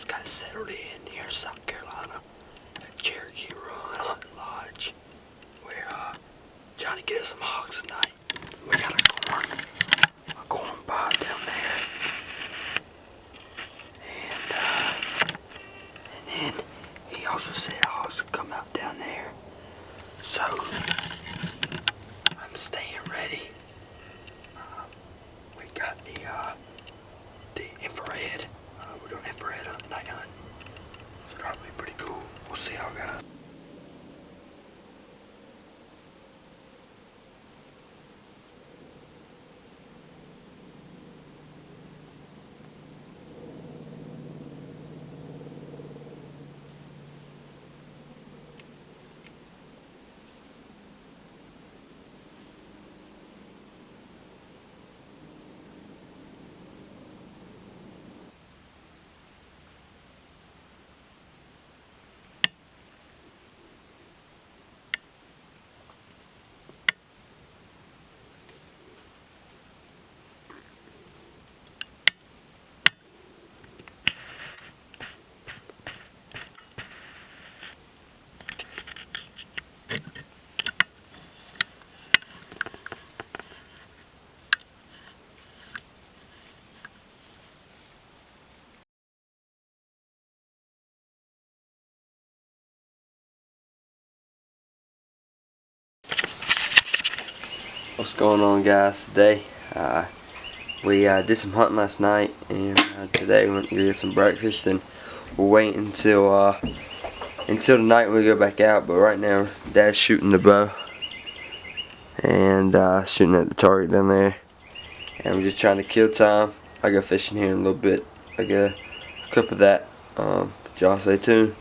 got settled in here in South Carolina at Cherokee Run Hunting Lodge. We're trying to get us some hogs tonight. We got a corn pod down there. And then he also said hogs would come out down there. So I'm staying ready. We got the infrared. We're doing infrared night hunt. So that'll be pretty cool. We'll see how it goes. What's going on, guys? Today we did some hunting last night, and today we went to get some breakfast, and we'll wait until the night when we go back out. But right now Dad's shooting the bow and shooting at the target down there, and I'm just trying to kill time. I go fishing here in a little bit. I get a clip of that. Y'all stay tuned.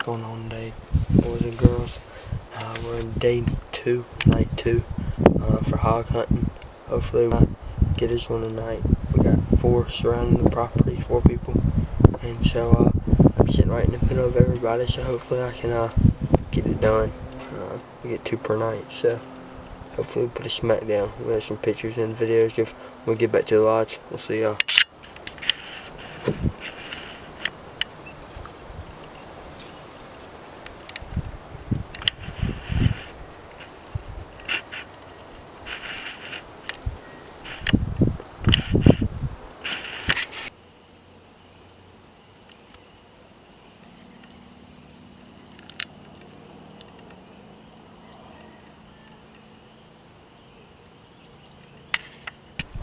Going on today, boys and girls. We're in night two for hog hunting. Hopefully we'll get us one tonight. We got 4 surrounding the property, 4 people, and so I'm sitting right in the middle of everybody, so hopefully I can get it done. We get 2 per night, so hopefully we'll put a smack down. We'll have some pictures and videos when we get back to the lodge. We'll see y'all.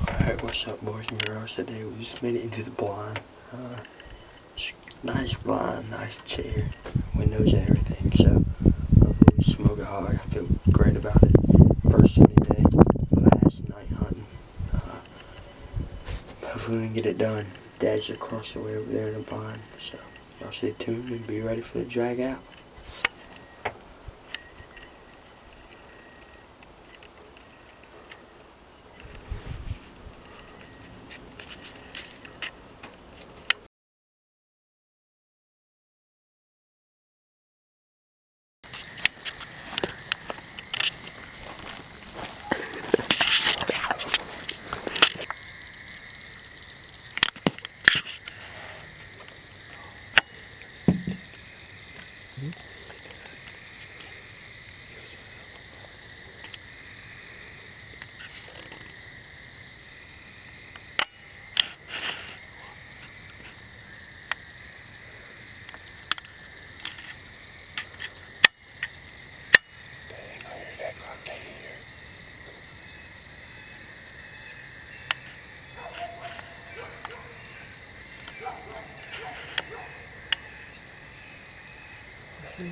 Alright, what's up, boys and girls? Today we just made it into the blind. Nice blind, nice chair, windows and everything. So hopefully we smoke a hog. I feel great about it. First sunny day, last night hunting. Hopefully we can get it done. Dad's across the way over there in the blind. So y'all stay tuned and be ready for the drag out. Yeah.